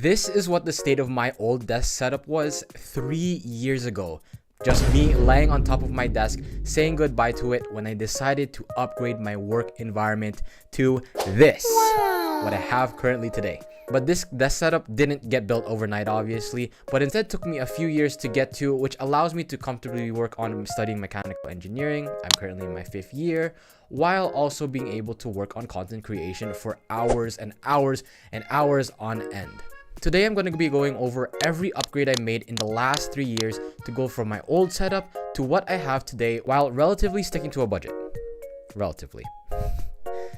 This is what the state of my old desk setup was 3 years ago. Just me laying on top of my desk, saying goodbye to it when I decided to upgrade my work environment to this, what I have currently today. But this desk setup didn't get built overnight, obviously, but instead took me a few years to get to, which allows me to comfortably work on studying mechanical engineering. I'm currently in my 5th year, while also being able to work on content creation for hours and hours and hours on end. Today, I'm going to be going over every upgrade I made in the last 3 years to go from my old setup to what I have today while relatively sticking to a budget. Relatively.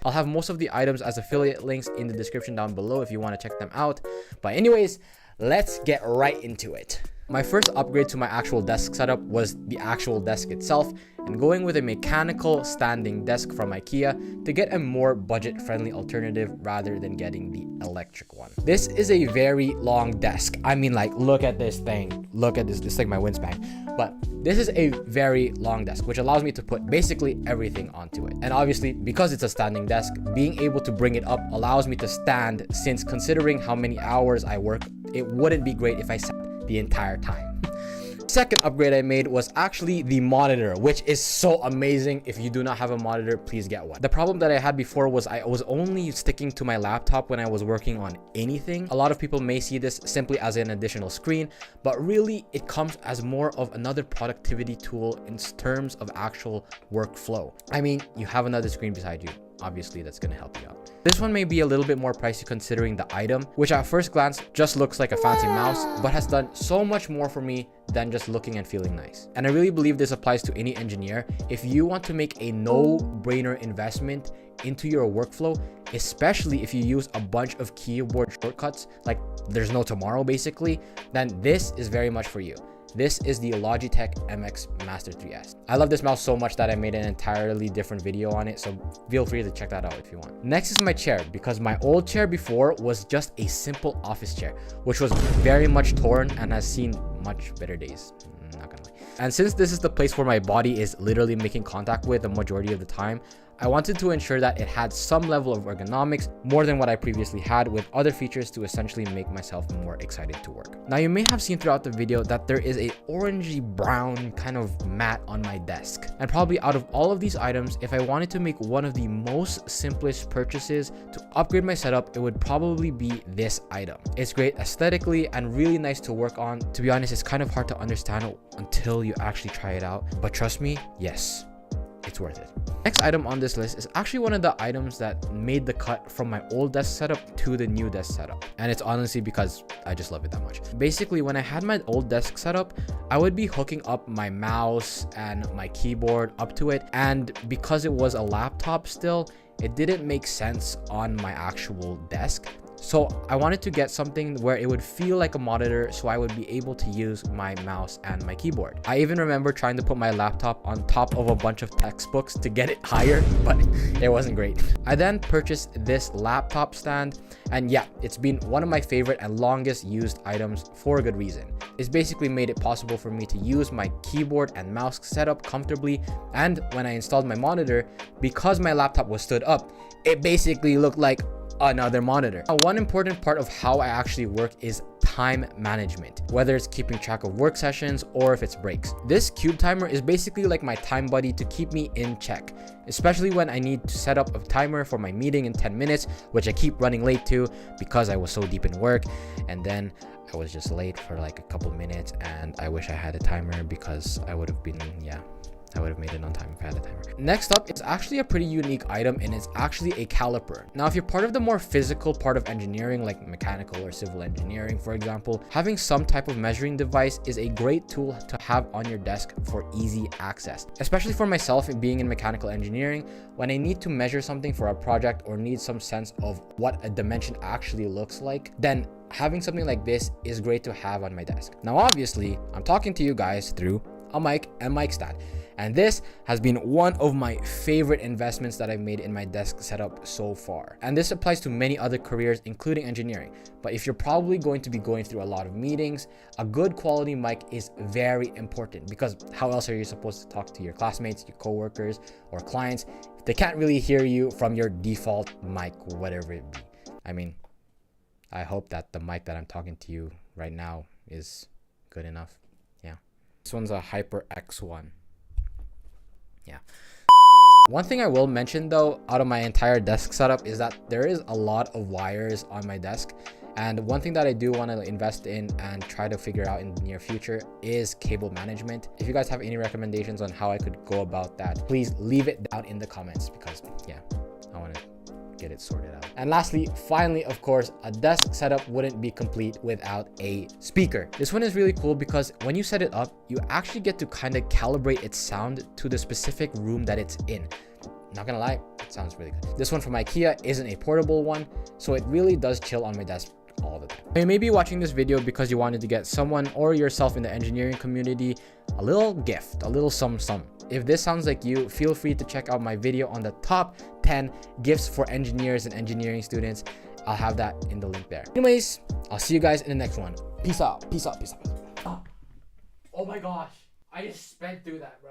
I'll have most of the items as affiliate links in the description down below if you want to check them out. But anyways, let's get right into it. My first upgrade to my actual desk setup was the actual desk itself, and going with a mechanical standing desk from IKEA to get a more budget-friendly alternative rather than getting the electric one. This is a very long desk. I mean, like, look at this thing. Look at this. This is like my wingspan. But this is a very long desk, which allows me to put basically everything onto it. And obviously, because it's a standing desk, being able to bring it up allows me to stand, since considering how many hours I work, it wouldn't be great if I sat the entire time. Second upgrade I made was actually the monitor, which is so amazing. If you do not have a monitor, please get one. The problem that I had before was I was only sticking to my laptop when I was working on anything. A lot of people may see this simply as an additional screen, but really it comes as more of another productivity tool in terms of actual workflow. I mean, you have another screen beside you. Obviously, that's going to help you out. This one may be a little bit more pricey considering the item, which at first glance just looks like a fancy mouse, but has done so much more for me than just looking and feeling nice. And I really believe this applies to any engineer. If you want to make a no-brainer investment into your workflow, especially if you use a bunch of keyboard shortcuts, like there's no tomorrow basically, then this is very much for you. This is the Logitech MX Master 3S. I love this mouse so much that I made an entirely different video on it, so feel free to check that out if you want. Next is my chair, because my old chair before was just a simple office chair, which was very much torn and has seen much better days. Not gonna lie. And since this is the place where my body is literally making contact with the majority of the time, I wanted to ensure that it had some level of ergonomics more than what I previously had, with other features to essentially make myself more excited to work. Now, you may have seen throughout the video that there is a orangey brown kind of mat on my desk. And probably out of all of these items, if I wanted to make one of the most simplest purchases to upgrade my setup, it would probably be this item. It's great aesthetically and really nice to work on. To be honest, it's kind of hard to understand until you actually try it out. But trust me, yes, it's worth it. Next item on this list is actually one of the items that made the cut from my old desk setup to the new desk setup. And it's honestly because I just love it that much. Basically, when I had my old desk setup, I would be hooking up my mouse and my keyboard up to it. And because it was a laptop still, it didn't make sense on my actual desk. So I wanted to get something where it would feel like a monitor, so I would be able to use my mouse and my keyboard. I even remember trying to put my laptop on top of a bunch of textbooks to get it higher, but it wasn't great. I then purchased this laptop stand, and yeah, it's been one of my favorite and longest used items for a good reason. It's basically made it possible for me to use my keyboard and mouse setup comfortably, and when I installed my monitor, because my laptop was stood up, it basically looked like another monitor. Now, one important part of how I actually work is time management, whether it's keeping track of work sessions or if it's breaks. This cube timer is basically like my time buddy to keep me in check, especially when I need to set up a timer for my meeting in 10 minutes, which I keep running late to because I was so deep in work, and then I was just late for like a couple minutes, and I wish I had a timer because I would have been, I would have made it on time if I had a timer. Next up, it's actually a pretty unique item, and it's actually a caliper. Now, if you're part of the more physical part of engineering, like mechanical or civil engineering, for example, having some type of measuring device is a great tool to have on your desk for easy access. Especially for myself, being in mechanical engineering, when I need to measure something for a project or need some sense of what a dimension actually looks like, then having something like this is great to have on my desk. Now, obviously, I'm talking to you guys through a mic and mic stand. And this has been one of my favorite investments that I've made in my desk setup so far. And this applies to many other careers, including engineering. But if you're probably going to be going through a lot of meetings, a good quality mic is very important, because how else are you supposed to talk to your classmates, your coworkers, or clients if they can't really hear you from your default mic, whatever it be? I mean, I hope that the mic that I'm talking to you right now is good enough. Yeah. This one's a HyperX one. Yeah. One thing I will mention though, out of my entire desk setup, is that there is a lot of wires on my desk. And one thing that I do want to invest in and try to figure out in the near future is cable management. If you guys have any recommendations on how I could go about that, please leave it down in the comments, because yeah, I want to get it sorted out. And lastly, finally, of course, a desk setup wouldn't be complete without a speaker. This one is really cool because when you set it up, you actually get to kind of calibrate its sound to the specific room that it's in. Not gonna lie, it sounds really good. This one from IKEA isn't a portable one, so it really does chill on my desk all the time. You may be watching this video because you wanted to get someone or yourself in the engineering community a little gift, a little some. If this sounds like you, feel free to check out my video on the top 10 gifts for engineers and engineering students. I'll have that in the link there. Anyways, I'll see you guys in the next one. Peace out. Peace out. Peace out. Oh my gosh, I just sped through that, bro.